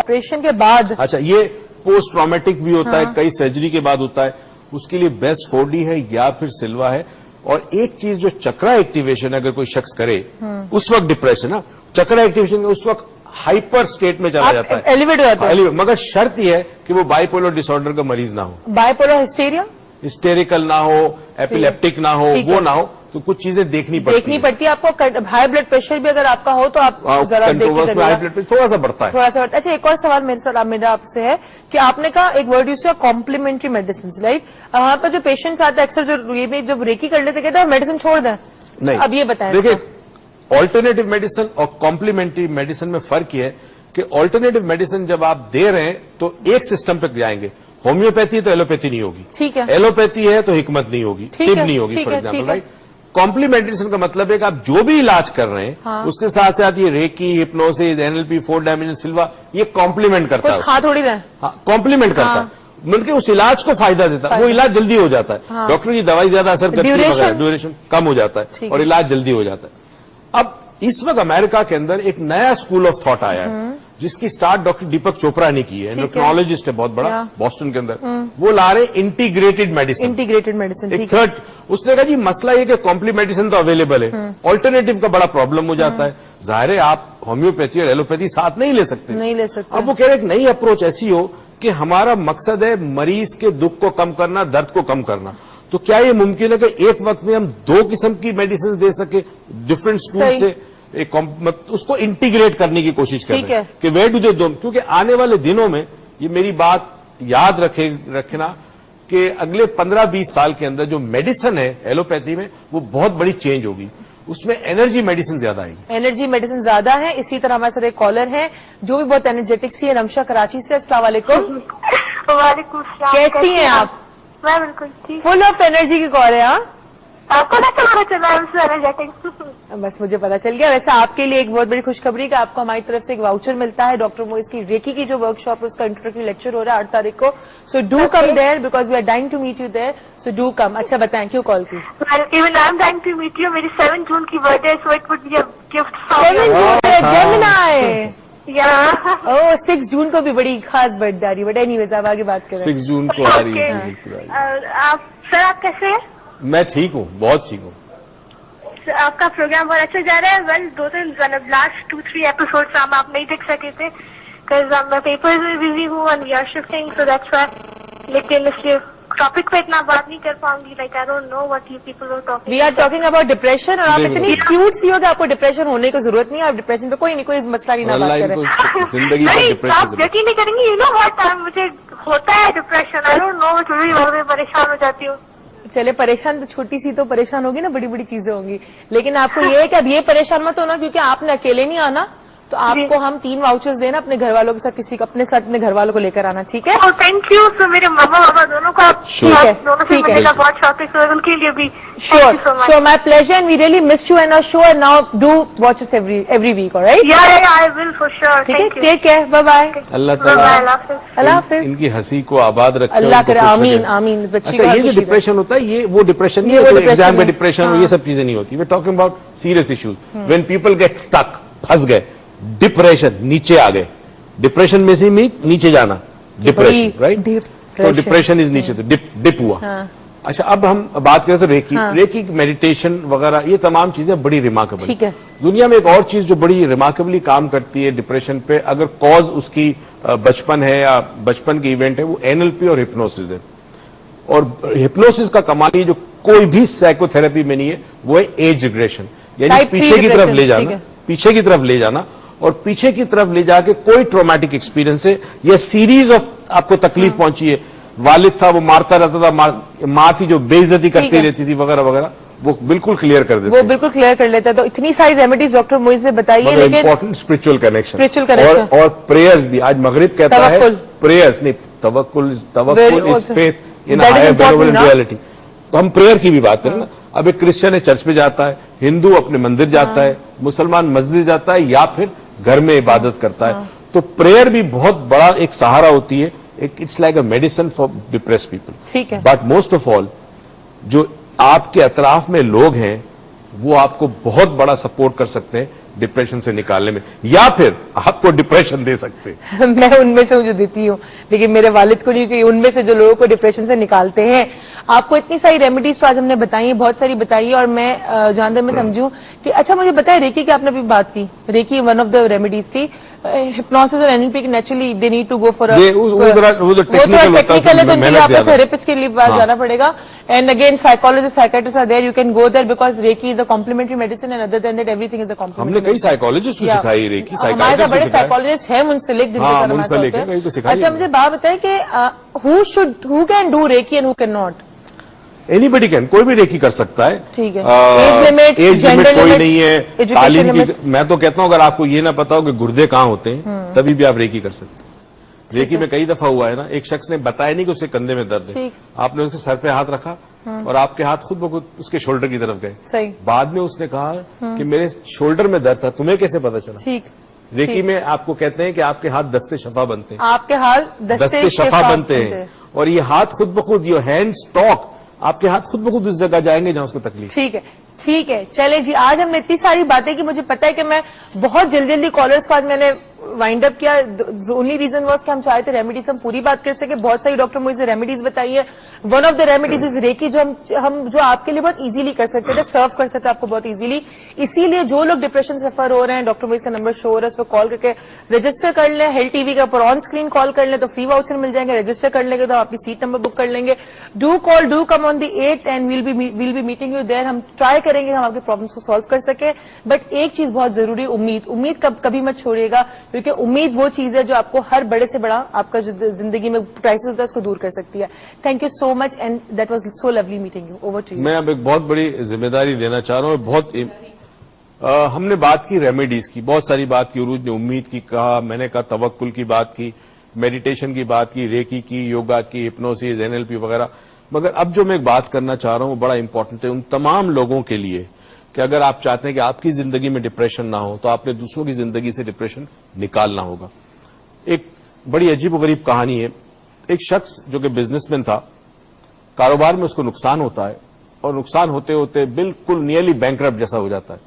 Operation के बाद? अच्छा, ये पोस्ट ट्रॉमेटिक भी होता है, कई सर्जरी के बाद होता है, उसके लिए बेस्ट 4D है या फिर सिल्वा है। और एक चीज जो चक्रा एक्टिवेशन अगर कोई शख्स करे उस वक्त डिप्रेशन है, चक्रा एक्टिवेशन उस वक्त हाइपर स्टेट में चला जाता है, एलिवेट हो जाता है, मगर शर्त यह है कि वो बाइपोलर डिसऑर्डर का मरीज ना हो, बाइपोलर हिस्टेरिया, हिस्टेरिकल ना हो, एपिलेप्टिक ना हो, वो ना हो, तो कुछ चीजें देखनी पड़ती है आपको। हाई ब्लड प्रेशर भी अगर आपका हो तो आप जरा देखिए, हाई ब्लड प्रेशर थोड़ा सा बढ़ता है, अच्छा, एक और सवाल मेरा आपसे है कि आपने कहा एक वर्ड यूज किया कॉम्प्लीमेंट्री मेडिसिन, राइट? वहां पर जो पेशेंट्स आते हैं अक्सर जो ये भी जब रेकी कर लेते कहते हैं मेडिसिन छोड़ दें, नहीं, अब ये बताएं। देखिए, ऑल्टरनेटिव मेडिसिन और कॉम्प्लीमेंट्री मेडिसिन में फर्क यह है कि ऑल्टरनेटिव मेडिसिन जब आप दे रहे हैं तो एक सिस्टम तक जाएंगे, होम्योपैथी तो एलोपैथी नहीं होगी, ठीक है, एलोपैथी है तो हिकमत नहीं होगी, टिब नहीं होगी, फॉर एग्जाम्पल, राइट? कॉम्प्लीमेंट्री का मतलब है कि आप जो भी इलाज कर रहे हैं उसके साथ साथ ये रेकी, हिप्नोसिस, एनएलपी, 4 डायमेंशन सिल्वा, ये कॉम्प्लीमेंट करता है, खा थोड़ी रहे, कॉम्प्लीमेंट करता है, बल्कि उस इलाज को फायदा देता है, वो इलाज जल्दी हो जाता है। डॉक्टर की दवाई ज्यादा असर करती है, ड्यूरेशन कम हो जाता है और इलाज जल्दी हो जाता है। अब इस वक्त अमेरिका के अंदर एक नया स्कूल ऑफ थॉट आया है जिसकी स्टार्ट डॉक्टर दीपक चोपड़ा ने की है, एंडोक्रिनोलॉजिस्ट है बहुत बड़ा, बॉस्टन के अंदर। वो ला रहे इंटीग्रेटेड मेडिसिन, एक थर्ड। उसने कहा जी मसला ये कि कॉम्प्लीमेंट्री मेडिसिन तो अवेलेबल है, ऑल्टरनेटिव का बड़ा प्रॉब्लम हो जाता है। जाहिर है आप होम्योपैथी और एलोपैथी साथ नहीं ले सकते, अब वो कह रहे एक नई अप्रोच ऐसी हो कि हमारा मकसद है मरीज के दुख को कम करना, दर्द को कम करना। तो क्या ये मुमकिन है कि एक वक्त में हम 2 किस्म की मेडिसिन दे सके डिफरेंट स्कूल से, उसको इंटीग्रेट करने की कोशिश कर रहे हैं कि वेयर डू दे डोंट, क्योंकि आने वाले दिनों में ये मेरी बात याद रखना कि अगले 15-20 साल के अंदर जो मेडिसिन है एलोपैथी में वो बहुत बड़ी चेंज होगी, उसमें एनर्जी मेडिसिन ज्यादा आएगी, एनर्जी मेडिसिन ज्यादा है। इसी तरह हमारे साथ एक कॉलर है जो भी बहुत एनर्जेटिक सी है, नमशा कराची से। अस्सलाम वालेकुम। वालेकुम सलाम, कैसी हैं आप? मैं बिल्कुल ठीक। फुल ऑफ एनर्जी की कॉल है। आपको ना चला एनर्जेटिक? बस मुझे पता चल गया। वैसे आपके लिए एक बहुत बड़ी खुशखबरी कि आपको हमारी तरफ से एक वाउचर मिलता है। डॉक्टर मोइज की रेकी की जो वर्कशॉप है उसका इंट्रोडक्टरी लेक्चर हो रहा है 8 तारीख को। So do come there because we are dying to meet you there, so do come. अच्छा बताएं क्यों कॉल की? Even I am dying to meet you. मेरी 7 जून की birthday, so it would be a gift. 7 June है, Gemini. ओह 6 जून को भी बड़ी खास बर्थडे आ रही है, बट एनीवेज आप आगे बात करें। 6 जून को आ रही है। आप सर आप कैसे हैं? मैं ठीक हूँ, बहुत ठीक हूँ। आपका प्रोग्राम बहुत अच्छा जा रहा है। वेल 2-3 लास्ट 2-3 एपिसोड्स आप नहीं देख सके थे बिकॉज मैं पेपर्स में बिजी हूँ and we are shifting, so that's why. लेकिन इसलिए टॉपिक पे इतना बात नहीं कर पाऊंगी। Like I don't know what you people are talking. We are talking about depression और आप इतनी क्यूट सी हो कि आपको डिप्रेशन होने की जरूरत नहीं है। आप डिप्रेशन पे कोई मसला नहीं ना बात करें। जिंदगी में डिप्रेशन आप यकीन नहीं करेंगे, यू नो व्हाट मुझे होता है डिप्रेशन। आई डोंट नो, मैं परेशान हो जाती हूँ। चले परेशान तो छोटी सी तो परेशान होगी ना, बड़ी बड़ी चीजें होंगी। लेकिन आपको ये है कि अब ये परेशान मत होना क्योंकि आपने अकेले नहीं आना, तो आपको हम 3 वाउचर्स देना अपने घर वालों के साथ, किसी को अपने साथ अपने घर वालों को लेकर आना, ठीक है? Thank you. तो मेरे मामा बाबा दोनों का दोनों से मिलने का बहुत शौक है, तो उनके लिए भी sure my pleasure and we really missed you and our show and now do watch us every week, alright? Yeah I will for sure. ठीक है, take care, bye bye. Allah ताला इनकी हंसी को आबाद रखे, अल्लाह करे, आमीन आमीन। अच्छा, ये जो डिप्रेशन होता है ये वो डिप्रेशन नहीं है, एग्जाम में डिप्रेशन ये सब चीजें नहीं होती। We are talking about serious issues when people get stuck, फंस गए, डिप्रेशन, नीचे आ गए। डिप्रेशन में से नीचे जाना, डिप्रेशन, राइट? तो डिप्रेशन इज नीचे, तो डिप हुआ। अच्छा, अब हम बात करें तो रेकी मेडिटेशन वगैरह ये तमाम चीजें बड़ी रिमार्केबल। ठीक है। दुनिया में एक और चीज जो बड़ी रिमार्केबली काम करती है डिप्रेशन पे, अगर कॉज उसकी बचपन है या बचपन की इवेंट है, वो एनएलपी और हिप्नोसिस है। और हिप्नोसिस का कमाल जो कोई भी साइकोथेरेपी में नहीं है, वो है एज रिग्रेशन, यानी पीछे की तरफ ले जाना, पीछे की तरफ ले जाना। और पीछे की तरफ ले जाके कोई ट्रॉमेटिक एक्सपीरियंस है या सीरीज ऑफ आपको तकलीफ पहुंची है, वालिद था वो मारता रहता था, माँ थी जो बेइज्जती करती रहती थी वगैरह वगैरह, वो बिल्कुल क्लियर कर देते, वो बिल्कुल क्लियर कर लेता है। तो इतनी सारी रेमेडीज डॉक्टर मोइज ने बताई है, लेकिन इंपॉर्टेंट स्पिरिचुअल कनेक्शन और प्रेयर्स भी। आज मगरिब कहता है प्रेयर्स नहीं, तवक्कुल is faith in higher benevolent reality. तो हम प्रेयर की भी बात करें ना। अब एक क्रिश्चियन है चर्च में जाता है, हिंदू अपने मंदिर जाता है, मुसलमान मस्जिद जाता है या फिर घर में इबादत करता है। तो प्रेयर भी बहुत बड़ा एक सहारा होती है, it's like a medicine for depressed people. ठीक है। बट मोस्ट ऑफ ऑल जो आपके अतराफ में लोग हैं वो आपको बहुत बड़ा सपोर्ट कर सकते हैं डिप्रेशन से निकालने में, या फिर आपको डिप्रेशन दे सकते हैं। मैं उनमें से जो देती हूँ, लेकिन मेरे वालिद को नहीं, कि उनमें से जो लोगों को डिप्रेशन से निकालते हैं। आपको इतनी सारी रेमेडीज तो आज हमने बताई है, बहुत सारी बताई है, और मैं जहां तक मैं समझूं कि अच्छा मुझे बताया रेकी की आपने भी बात की, reiki one of the remedies थी। हिप्नोसिस और एनएलपी की naturally they need to go for technical है, तो उनके लिए आपको थेरेपिस्ट के लिए बाहर जाना पड़ेगा। And again psychologist psychiatrist are there, you can go there because reiki is a complementary medicine and other than that everything is a complementary. हमने कई साइकोलॉजिस्ट को सिखाई रेकी, हमारे बड़े साइकोलॉजिस्ट हैं मुंसलिक, जिनके अच्छा मुझे बात बताए कि who can do recce and who can not? Anybody can, कोई भी रेकी कर सकता है। ठीक है, एज लिमिट कोई नहीं है, तालीम की। मैं तो कहता हूं अगर आपको ये ना पता हो कि गुर्दे कहां होते हैं तभी भी आप रेकी कर सकते हैं। रेकी में कई दफा हुआ है ना, एक शख्स ने बताया नहीं कि उसके कंधे में दर्द है, आपने उसके सर पे हाथ रखा और आपके हाथ खुद ब खुद उसके शोल्डर की तरफ गए। बाद में उसने कहा कि मेरे शोल्डर में दर्द था, तुम्हें कैसे पता चला? ठीक, रेकी में आपको कहते हैं कि आपके हाथ दस्ते शफा बनते हैं, आपके हाथ दस्ते शफा बनते हैं, और ये हाथ खुद ब खुद, योर हैंड्स टॉक, आपके हाथ खुद ब खुद उस जगह जाएंगे जहां उसको तकलीफ। ठीक है, ठीक है, चले जी। आज हमने इतनी सारी बातें की, मुझे पता है कि मैं बहुत जल्दी कॉलर्स को आज मैंने वाइंड अप किया। ओनली रीजन वॉज कि हम चाहते रेमेडीज हम पूरी बात कर सके। बहुत सारी डॉक्टर मुझे रेमेडीज बताई है। One of the remedies is reiki, जो आपके लिए बहुत इजीली कर सकते थे, सर्व कर सकते आपको बहुत इजीली। इसीलिए जो लोग डिप्रेशन सफर हो रहे हैं, डॉक्टर मोइज का नंबर शो हो रहा है, उस पर कॉल करके रजिस्टर कर लें। हेल्थ टीवी का पर ऑन स्क्रीन कॉल कर लें तो फ्री वाउचर मिल जाएंगे। रजिस्टर कर लेंगे तो आपकी सीट नंबर बुक कर लेंगे। Do call, do come on the 8 and will be meeting you there. हम ट्राई करेंगे हम आपके प्रॉब्लम्स को सॉल्व कर सके। बट एक चीज बहुत जरूरी, उम्मीद कभी मत छोड़िएगा, क्योंकि उम्मीद वो चीज है जो आपको हर बड़े से बड़ा आपका जो जिंदगी में क्राइसिस होता है उसको दूर कर सकती है। Thank you so much and that was so lovely meeting you. Over to you. मैं अब एक बहुत बड़ी जिम्मेदारी लेना चाह रहा हूं। हमने बात की रेमेडीज की, बहुत सारी बात की, उरूज ने उम्मीद की कहा, मैंने कहा तवक्कुल की बात की, मेडिटेशन की बात की, रेकी की, योगा की, हिप्नोसिस, एनएलपी वगैरह। मगर अब जो मैं बात करना चाह रहा हूं बड़ा इंपॉर्टेंट है उन तमाम लोगों के लिए कि अगर आप चाहते हैं कि आपकी जिंदगी में डिप्रेशन ना हो तो आपने दूसरों की जिंदगी से डिप्रेशन निकालना होगा। एक बड़ी अजीब-ओ-गरीब कहानी है। एक शख्स जो कि बिजनेसमैन था, कारोबार में उसको नुकसान होता है और नुकसान होते होते बिल्कुल नियरली बैंकरप्ट जैसा हो जाता है,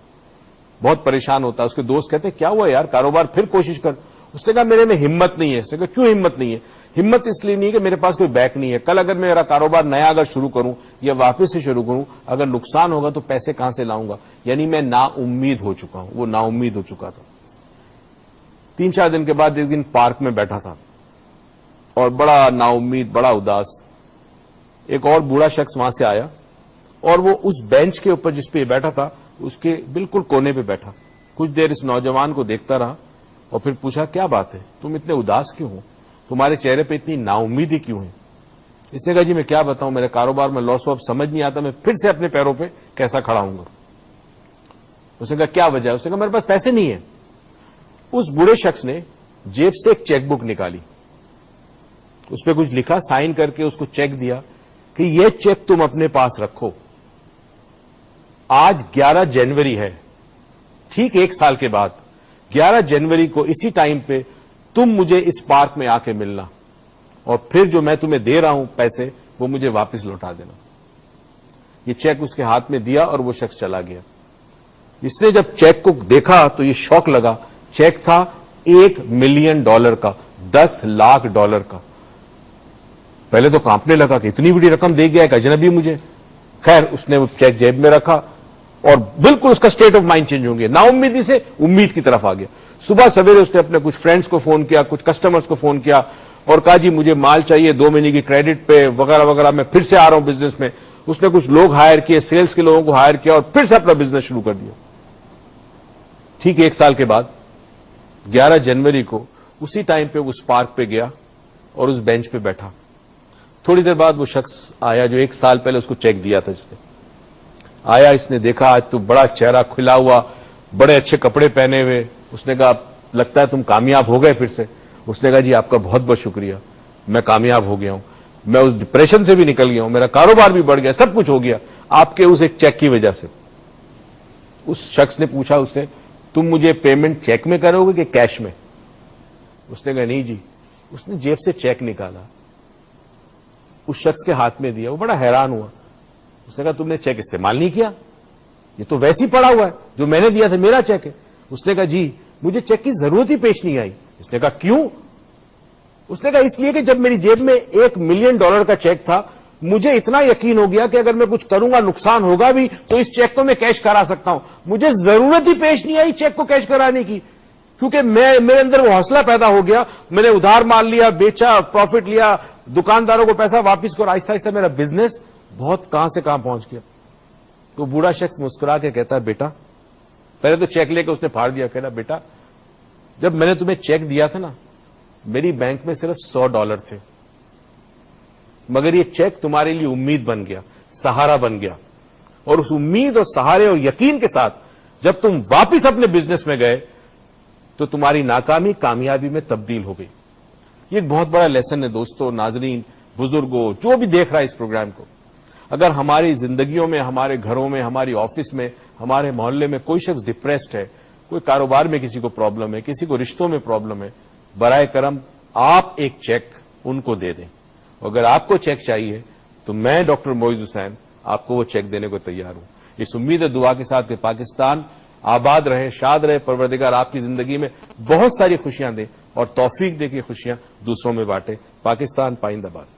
बहुत परेशान होता है। उसके दोस्त कहते हैं क्या हुआ यार, कारोबार फिर कोशिश कर। उसने कहा मेरे में हिम्मत नहीं है। उसने कहा क्यों हिम्मत नहीं है? हिम्मत इसलिए नहीं है कि मेरे पास कोई बैक नहीं है। कल अगर मैं मेरा कारोबार नया अगर शुरू करूं या वापस से शुरू करूं, अगर नुकसान होगा तो पैसे कहां से लाऊंगा? यानी मैं नाउम्मीद हो चुका हूं। वो नाउम्मीद हो चुका था। 3-4 दिन के बाद एक दिन पार्क में बैठा था और बड़ा नाउम्मीद, बड़ा उदास। एक और बूढ़ा शख्स वहां से आया और वो उस बेंच के ऊपर जिस पे बैठा था उसके बिल्कुल कोने पे बैठा। कुछ देर इस नौजवान को देखता रहा और फिर पूछा क्या बात है, तुम इतने उदास क्यों हो, तुम्हारे चेहरे पे इतनी नाउम्मीदी क्यों है? इसने कहा जी मैं क्या बताऊं, मेरे कारोबार में लॉस हुआ, अब समझ नहीं आता मैं फिर से अपने पैरों पे कैसा खड़ा हूंगा। उसने कहा क्या वजह है? उसने कहा मेरे पास पैसे नहीं है। उस बूढ़े शख्स ने जेब से एक चेकबुक निकाली, उस पर कुछ लिखा, साइन करके उसको चेक दिया कि यह चेक तुम अपने पास रखो। आज 11 जनवरी है, ठीक 1 साल के बाद 11 जनवरी को इसी टाइम पे तुम मुझे इस पार्क में आके मिलना और फिर जो मैं तुम्हें दे रहा हूं पैसे वो मुझे वापस लौटा देना। ये चेक उसके हाथ में दिया और वो शख्स चला गया। इसने जब चेक को देखा तो ये शौक लगा। चेक था $1 मिलियन का, $10 लाख का। पहले तो कांपने लगा कि इतनी बड़ी रकम दे गया एक अजनबी मुझे। खैर उसने वो चेक जेब में रखा और बिल्कुल उसका स्टेट ऑफ माइंड चेंज हो गया। नाउम्मीदी से उम्मीद की तरफ आ गया। सुबह सवेरे उसने अपने कुछ फ्रेंड्स को फोन किया, कुछ कस्टमर्स को फोन किया और कहा जी मुझे माल चाहिए 2 महीने की क्रेडिट पे वगैरह वगैरह, मैं फिर से आ रहा हूं बिजनेस में। उसने कुछ लोग हायर किए, सेल्स के लोगों को हायर किया और फिर से अपना बिजनेस शुरू कर दिया। ठीक 1 साल के बाद 11 जनवरी को उसी टाइम पे उस पार्क पे गया और उस बेंच पे बैठा। थोड़ी देर बाद वो शख्स आया जो 1 साल पहले उसको चेक दिया था। इसने आया, इसने देखा आज तो बड़ा चेहरा खुला हुआ, बड़े अच्छे कपड़े पहने हुए। उसने कहा लगता है तुम कामयाब हो गए फिर से। उसने कहा जी आपका बहुत बहुत शुक्रिया, मैं कामयाब हो गया हूं, मैं उस डिप्रेशन से भी निकल गया हूं, मेरा कारोबार भी बढ़ गया, सब कुछ हो गया आपके उस एक चेक की वजह से। उस शख्स ने पूछा उससे तुम मुझे पेमेंट चेक में करोगे कि कैश में? उसने कहा नहीं जी। उसने जेब से चेक निकाला, उस शख्स के हाथ में दिया। वो बड़ा हैरान हुआ। उसने कहा तुमने चेक इस्तेमाल नहीं किया, ये तो वैसे ही पड़ा हुआ है, जो मैंने दिया था मेरा चेक है। اس نے کہا جی مجھے چیک کی ضرورت ہی پیش نہیں آئی. اس نے کہا کیوں؟ اس نے کہا اس لیے کہ جب میری جیب میں $1 ملین کا چیک تھا مجھے اتنا یقین ہو گیا کہ اگر میں کچھ کروں گا نقصان ہوگا بھی تو اس چیک کو میں کیش کرا سکتا ہوں. مجھے ضرورت ہی پیش نہیں آئی چیک کو کیش کرانے کی کیونکہ میرے اندر وہ حوصلہ پیدا ہو گیا. میں نے ادھار مال لیا, بیچا, پروفٹ لیا, دکانداروں کو پیسہ واپس کر, آہستہ آہستہ میرا بزنس بہت کہاں سے کہاں پہنچ گیا. تو بوڑھا شخص مسکرا کے کہتا ہے بیٹا, پہلے تو چیک لے کے اس نے پھاڑ دیا, کہنا بیٹا جب میں نے تمہیں چیک دیا تھا نا میری بینک میں صرف $100 تھے, مگر یہ چیک تمہارے لیے امید بن گیا, سہارا بن گیا, اور اس امید اور سہارے اور یقین کے ساتھ جب تم واپس اپنے بزنس میں گئے تو تمہاری ناکامی کامیابی میں تبدیل ہو گئی. یہ ایک بہت بڑا لیسن ہے دوستو, ناظرین, بزرگوں, جو بھی دیکھ رہا ہے اس پروگرام کو. اگر ہماری زندگیوں میں, ہمارے گھروں میں, ہماری آفس میں, ہمارے محلے میں کوئی شخص ڈپریسڈ ہے, کوئی کاروبار میں کسی کو پرابلم ہے, کسی کو رشتوں میں پرابلم ہے, برائے کرم آپ ایک چیک ان کو دے دیں. اگر آپ کو چیک چاہیے تو میں ڈاکٹر معیز حسین آپ کو وہ چیک دینے کو تیار ہوں. اس امید ہے دعا کے ساتھ کہ پاکستان آباد رہے, شاد رہے, پروردگار آپ کی زندگی میں بہت ساری خوشیاں دے اور توفیق دے کہ خوشیاں دوسروں میں بانٹے. پاکستان پائندہ باد.